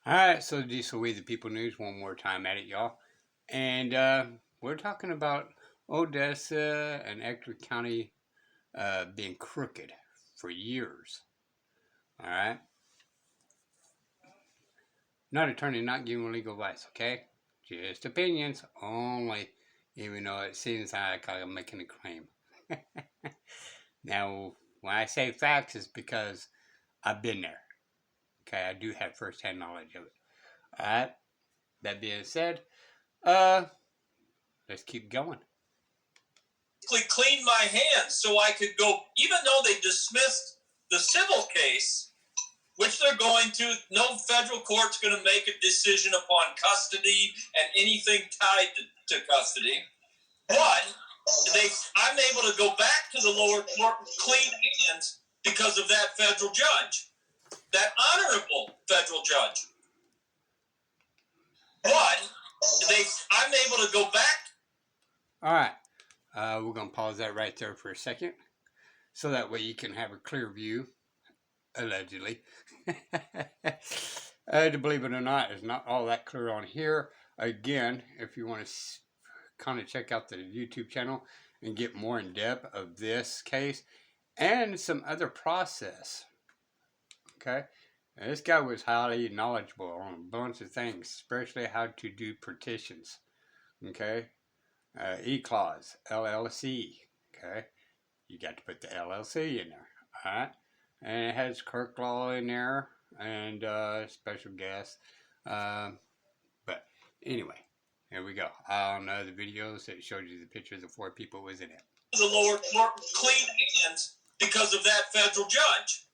All right, so Diesel We the People News, one more time at it, y'all. And we're talking about Odessa and Ector County being crooked for years. All right? Not attorney, not giving legal advice, okay? Just opinions only, even though it seems like I'm making a claim. Now, when I say facts, it's because I've been there. Okay, I do have first-hand knowledge of it. All right? That being said, let's keep going. Clean my hands so I could go, even though they dismissed the civil case, which they're going to, no federal court's going to make a decision upon custody and anything tied to custody. But I'm able to go back to the lower court clean hands because of that federal judge, that honorable federal judge. But I'm able to go back. All right. We're going to pause that right there for a second so that way you can have a clear view, allegedly. To believe it or not, it's not all that clear on here. Again, if you want to kind of check out the YouTube channel and get more in depth of this case and some other process. Okay? And this guy was highly knowledgeable on a bunch of things, especially how to do petitions. Okay? E-clause, LLC, okay? You got to put the LLC in there, all right? And it has Kirk Law in there and special guest. But anyway, here we go. On the videos, it showed you the pictures of 4 people was in it. The lower court clean hands because of that federal judge,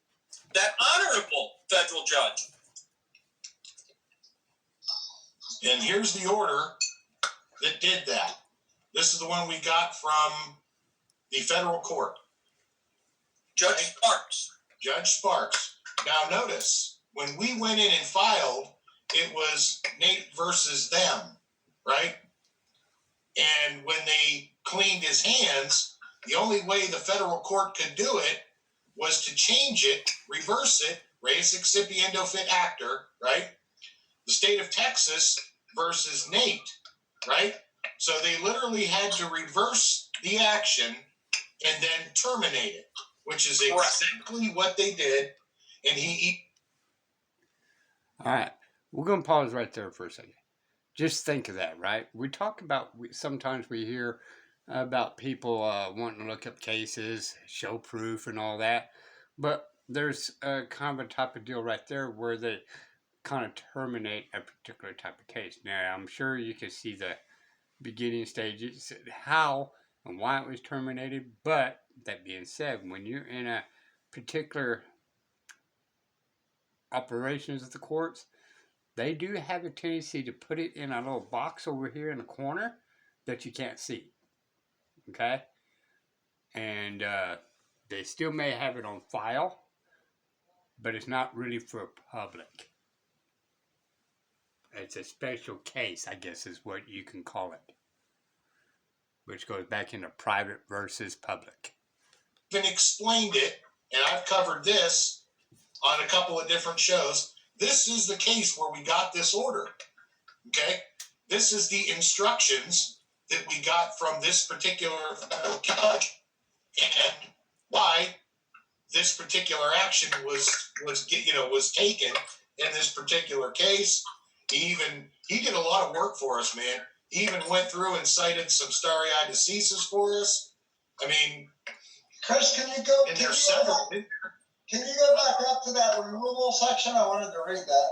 that honorable federal judge. And here's the order that did that. This is the one we got from the federal court. Judge Sparks. Judge Sparks. Now notice, when we went in and filed, it was Nate versus them, right? And when they cleaned his hands, the only way the federal court could do it was to change it, reverse it, res excipiendo fit actor, right? The state of Texas versus Nate, right? So they literally had to reverse the action and then terminate it, which is exactly what they did. And All right. We're going to pause right there for a second. Just think of that, right? We talk about, sometimes we hear about people wanting to look up cases, show proof and all that. But there's kind of a type of deal right there where they kind of terminate a particular type of case. Now, I'm sure you can see the beginning stages, how and why it was terminated. But that being said, when you're in a particular operations of the courts, they do have a tendency to put it in a little box over here in the corner that you can't see. Okay? And they still may have it on file, but it's not really for public. It's a special case, I guess is what you can call it, which goes back into private versus public. even explained it, and I've covered this on a couple of different shows. This is the case where we got this order, okay? This is the instructions that we got from this particular federal judge and why this particular action was taken in this particular case. He did a lot of work for us, man. He even went through and cited some stare decisis for us. I mean, Chris, can you go back up to that removal section? I wanted to read that.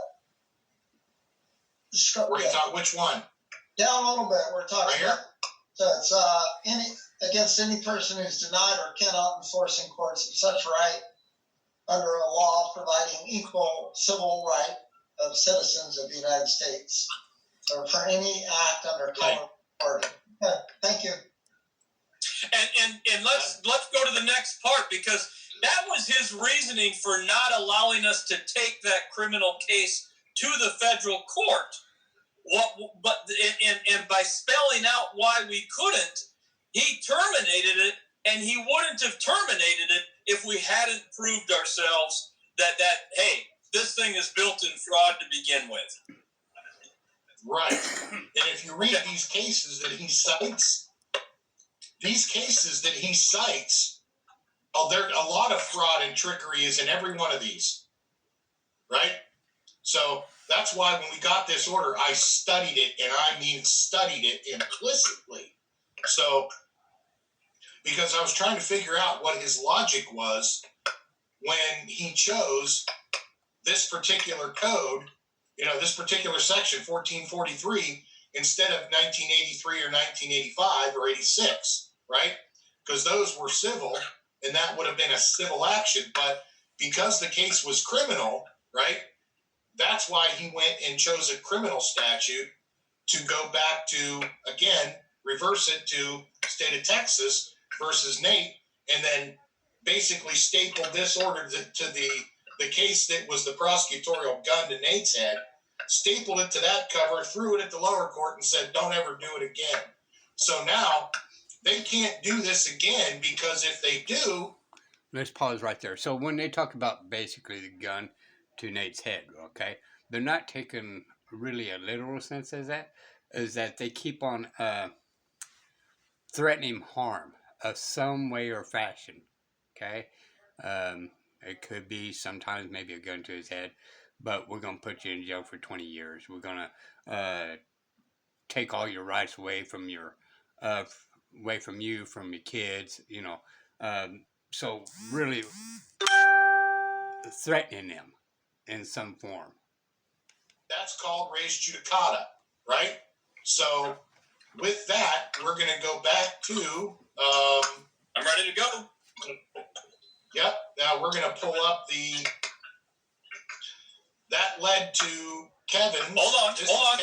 Where you thought, which one? Down a little bit. We're talking right here. So it's against any person who's denied or cannot enforce in courts of such right under a law providing equal civil right of citizens of the United States, or for any act under color order. Yeah, thank you. And let's go to the next part, because that was his reasoning for not allowing us to take that criminal case to the federal court. And by spelling out why we couldn't, he terminated it, and he wouldn't have terminated it if we hadn't proved ourselves that hey, this thing is built in fraud to begin with. Right. And if you read these cases that he cites, there a lot of fraud and trickery is in every one of these. Right? So that's why when we got this order, I studied it, and I mean studied it implicitly. So, because I was trying to figure out what his logic was when he chose this particular code, this particular section, 1443, instead of 1983 or 1985 or 86, right? Because those were civil, and that would have been a civil action. But because the case was criminal, right, that's why he went and chose a criminal statute to go back to, again, reverse it to state of Texas versus Nate, and then basically stapled this order to the case that was the prosecutorial gun to Nate's head, stapled it to that cover, threw it at the lower court, and said, don't ever do it again. So now they can't do this again, because if they do... Let's pause right there. So when they talk about basically the gun to Nate's head, okay, they're not taking really a literal sense as that, is that they keep on threatening harm of some way or fashion, okay? It could be sometimes maybe a gun to his head, but we're going to put you in jail for 20 years. We're going to take all your rights away from you, from your kids, so really threatening them in some form. That's called res judicata, right? So with that, we're going to go back to... I'm ready to go. Yep. Now we're going to pull up that led to Kevin. Hold on,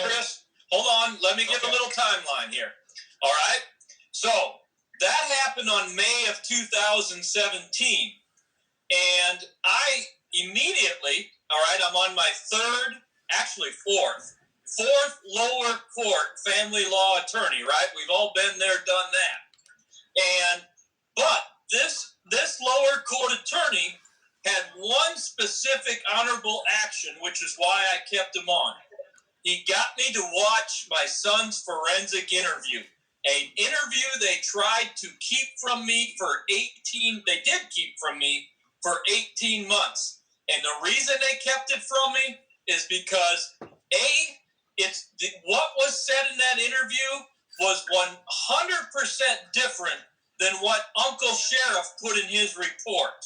Chris. Hold on. Let me give a little timeline here. All right. So that happened on May of 2017. And I immediately, all right, I'm on my fourth lower court family law attorney, right? We've all been there, done that. But this lower court attorney had one specific honorable action, which is why I kept him on. He got me to watch my son's forensic interview. An interview they tried to keep from me they did keep from me for 18 months. And the reason they kept it from me is because, what was said in that interview was 100% different than what Uncle Sheriff put in his report,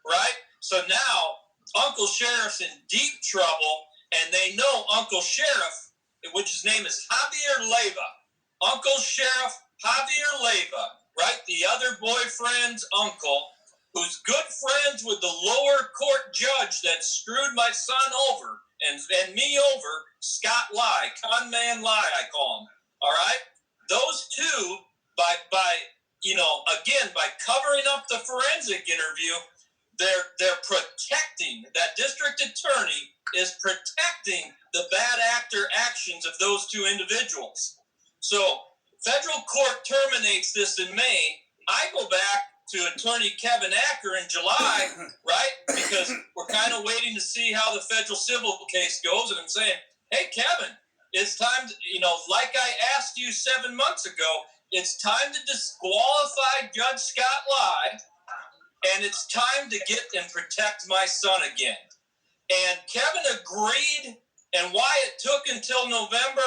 right? So now Uncle Sheriff's in deep trouble, and they know Uncle Sheriff, which his name is Javier Leyva. Uncle Sheriff Javier Leyva, right? The other boyfriend's uncle, who's good friends with the lower court judge that screwed my son over and me over, Scott Lai, con man Lai, I call him. All right? Those two, by covering up the forensic interview, they're protecting, that district attorney is protecting the bad actor actions of those two individuals. So federal court terminates this in May. I go back to attorney Kevin Acker in July, right? Because we're kind of waiting to see how the federal civil case goes. And I'm saying, hey, Kevin, it's time to, like I asked you 7 months ago, it's time to disqualify Judge Scott Lai, and it's time to get and protect my son again. And Kevin agreed, and why it took until November,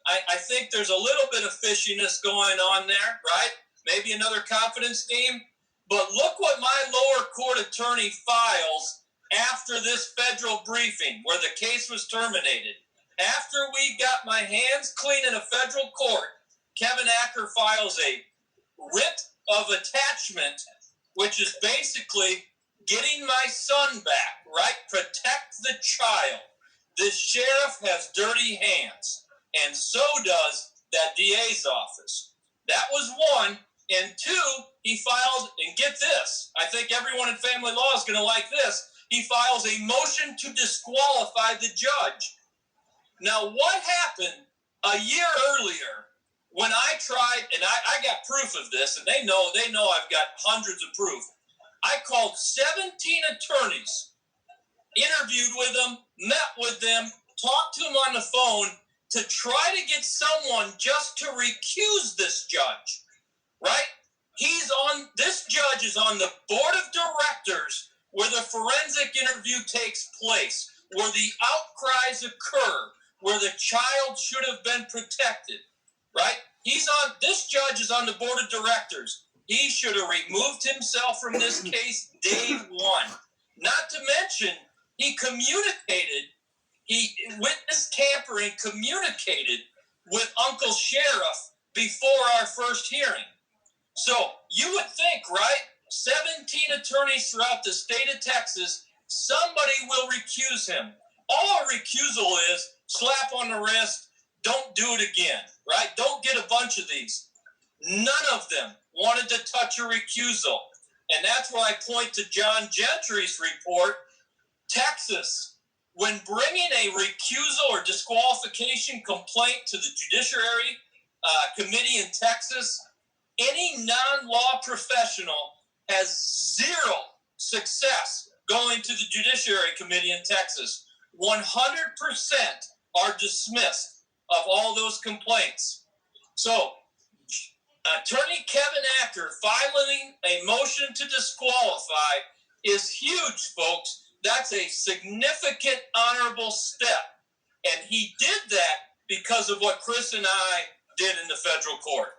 I think there's a little bit of fishiness going on there, right? Maybe another confidence game. But look what my lower court attorney files after this federal briefing where the case was terminated. After we got my hands clean in a federal court, Kevin Acker files a writ of attachment, which is basically getting my son back, right? Protect the child. This sheriff has dirty hands, and so does that DA's office. That was one. And two, he filed, and get this, I think everyone in family law is going to like this, he files a motion to disqualify the judge. Now, what happened a year earlier when I tried, and I got proof of this, and they know I've got hundreds of proof. I called 17 attorneys interviewed with them, met with them, talked to them on the phone to try to get someone just to recuse this judge, right? This judge is on the board of directors where the forensic interview takes place, where the outcries occur, where the child should have been protected, right? This judge is on the board of directors. He should have removed himself from this case day one. Not to mention, witness tampering communicated with Uncle Sheriff before our first hearing. So you would think, right? 17 attorneys throughout the state of Texas, somebody will recuse him. All a recusal is, slap on the wrist, don't do it again, right? Don't get a bunch of these. None of them wanted to touch a recusal. And that's where I point to John Gentry's report. Texas, when bringing a recusal or disqualification complaint to the Judiciary Committee in Texas, any non-law professional has zero success going to the Judiciary Committee in Texas. 100% are dismissed of all those complaints. So, Attorney Kevin Acker filing a motion to disqualify is huge, folks. That's a significant, honorable step. And he did that because of what Chris and I did in the federal court.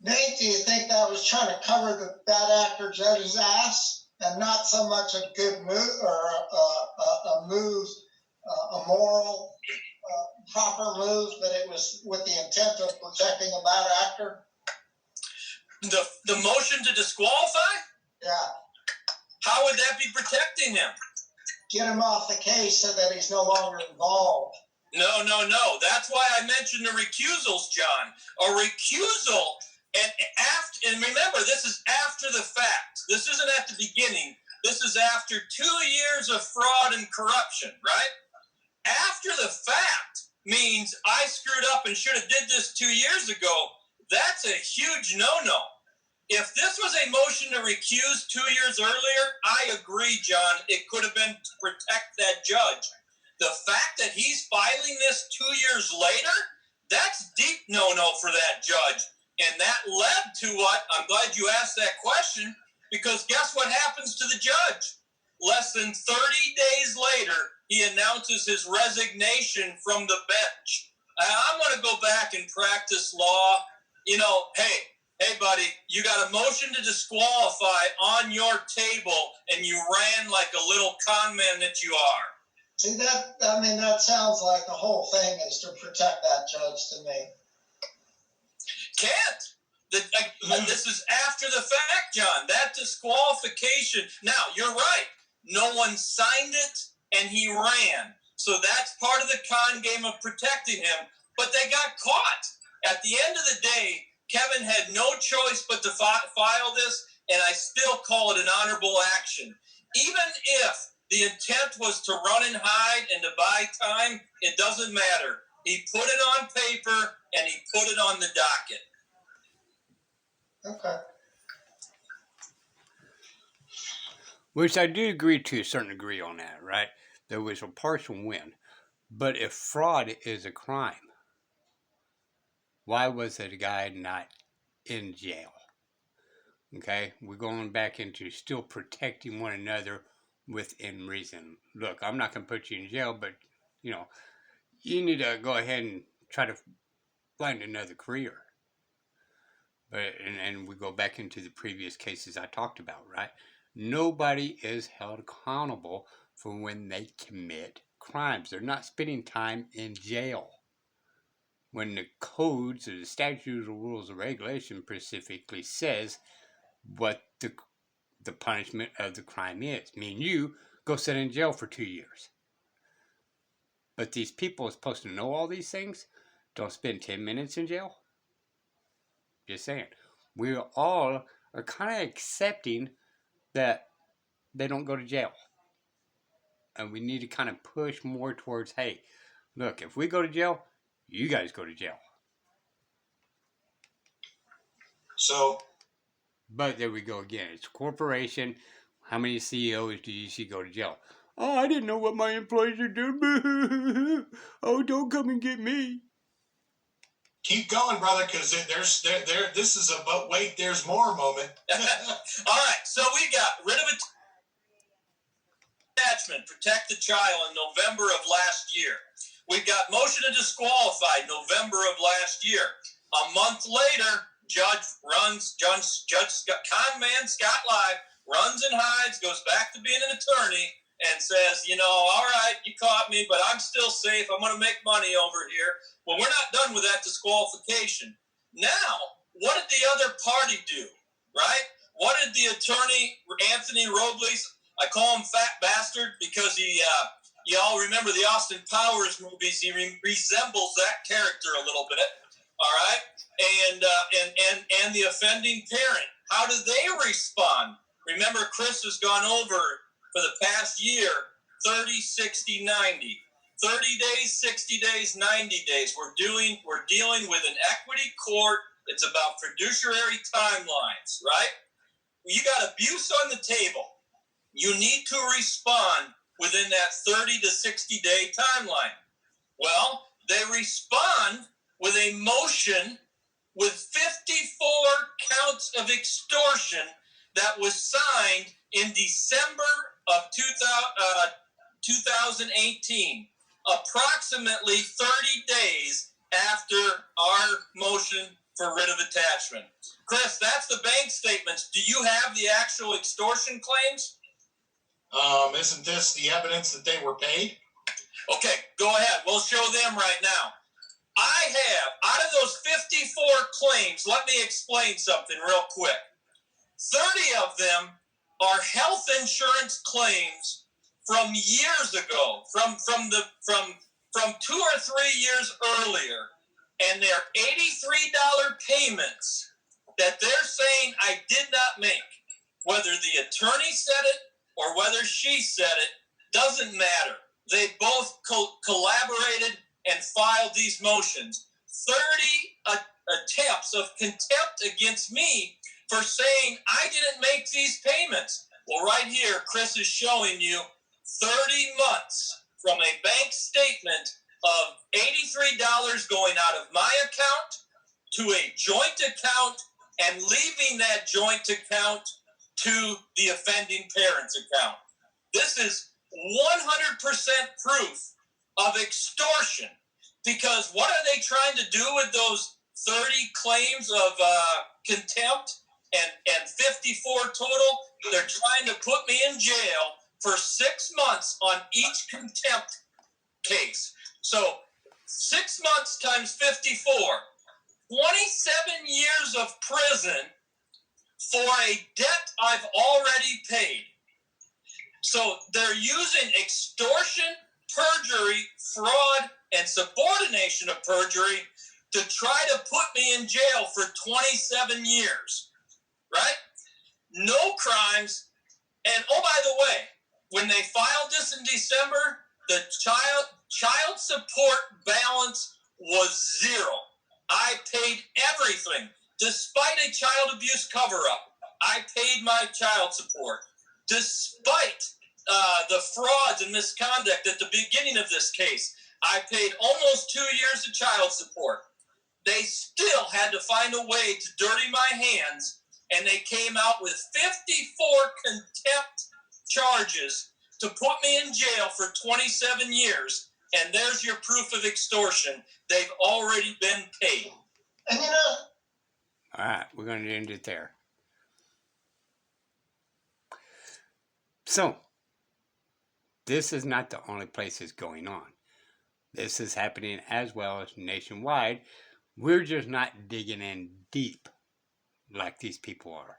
Nate, do you think that was trying to cover the bad actor judge's ass and not so much a good move or a move, a moral, proper move, but it was with the intent of protecting a bad actor? The motion to disqualify? Yeah. How would that be protecting him? Get him off the case so that he's no longer involved. No. That's why I mentioned the recusals, John. A recusal, and remember, this is after the fact. This isn't at the beginning. This is after 2 years of fraud and corruption, right? After the fact means I screwed up and should have did this 2 years ago. That's a huge no-no. If this was a motion to recuse 2 years earlier, I agree, John, it could have been to protect that judge. The fact that he's filing this 2 years later, that's deep no-no for that judge. And that led to what? I'm glad you asked that question, because guess what happens to the judge? Less than 30 days later, he announces his resignation from the bench. I'm going to go back and practice law. You know, hey, buddy, you got a motion to disqualify on your table, and you ran like a little con man that you are. See, that sounds like the whole thing is to protect that judge to me. Can't. This is after the fact, John. That disqualification. Now, you're right. No one signed it, and he ran. So that's part of the con game of protecting him. But they got caught. At the end of the day, Kevin had no choice but to file this, and I still call it an honorable action. Even if the intent was to run and hide and to buy time, it doesn't matter. He put it on paper, and he put it on the docket. Okay. Which I do agree to a certain degree on that, right? There was a partial win. But if fraud is a crime, why was the guy not in jail? Okay, we're going back into still protecting one another within reason. Look, I'm not going to put you in jail, but, you need to go ahead and try to find another career. But and we go back into the previous cases I talked about, right? Nobody is held accountable for when they commit crimes. They're not spending time in jail. When the codes or the statutes or rules or regulation specifically says what the punishment of the crime is. I mean, you go sit in jail for 2 years. But these people are supposed to know all these things. Don't spend 10 minutes in jail. Just saying. We all are kind of accepting that they don't go to jail. And we need to kind of push more towards, hey, look, if we go to jail, you guys go to jail. So, but there we go again. It's a corporation. How many CEOs do you see go to jail? Oh, I didn't know what my employees are doing. Oh, don't come and get me. Keep going, brother, because this is a but wait, there's more moment. All right, so we got rid of attachment, protect the child in November of last year. We got motion to disqualify November of last year. A month later, con man Scott Live runs and hides, goes back to being an attorney, and says, all right, you caught me, but I'm still safe. I'm going to make money over here. Well, we're not done with that disqualification. Now, what did the other party do, right? What did the attorney, Anthony Robles, I call him Fat Bastard because you all remember the Austin Powers movies. He resembles that character a little bit, all right? And the offending parent, how do they respond? Remember, Chris has gone over for the past year 30, 60, 90. 30 days, 60 days, 90 days. We're dealing with an equity court. It's about fiduciary timelines, right? You got abuse on the table. You need to respond within that 30 to 60 day timeline. Well, they respond with a motion with 54 counts of extortion that was signed in December of 2018, approximately 30 days after our motion for writ of attachment. Chris, that's the bank statements. Do you have the actual extortion claims? Isn't this the evidence that they were paid? Okay, go ahead. We'll show them right now. I have, out of those 54 claims, let me explain something real quick. 30 of them are health insurance claims from years ago, from 2 or 3 years earlier, and they're $83 payments that they're saying I did not make. Whether the attorney said it or whether she said it, doesn't matter. They both collaborated and filed these motions. 30 attempts of contempt against me for saying I didn't make these payments. Well, right here, Chris is showing you 30 months from a bank statement of $83 going out of my account to a joint account and leaving that joint account to the offending parent's account. This is 100% proof of extortion, because what are they trying to do with those 30 claims of contempt and 54 total? They're trying to put me in jail for 6 months on each contempt case. So 6 months times 54, 27 years of prison for a debt I've already paid. So they're using extortion, perjury, fraud, and subordination of perjury to try to put me in jail for 27 years, right? No crimes. And oh, by the way, when they filed this in December, the child support balance was zero. I paid everything. Despite a child abuse cover-up, I paid my child support. Despite the frauds and misconduct at the beginning of this case, I paid almost 2 years of child support. They still had to find a way to dirty my hands, and they came out with 54 contempt charges to put me in jail for 27 years. And there's your proof of extortion. They've already been paid. And All right, we're going to end it there. So, this is not the only place it's going on. This is happening as well as nationwide. We're just not digging in deep like these people are.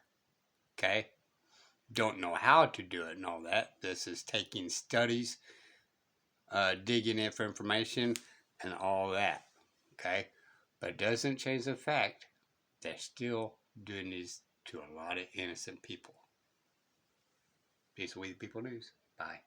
Okay? Don't know how to do it and all that. This is taking studies, digging in for information, and all that. Okay? But it doesn't change the fact they're still doing this to a lot of innocent people. Peace of We the People News. Bye.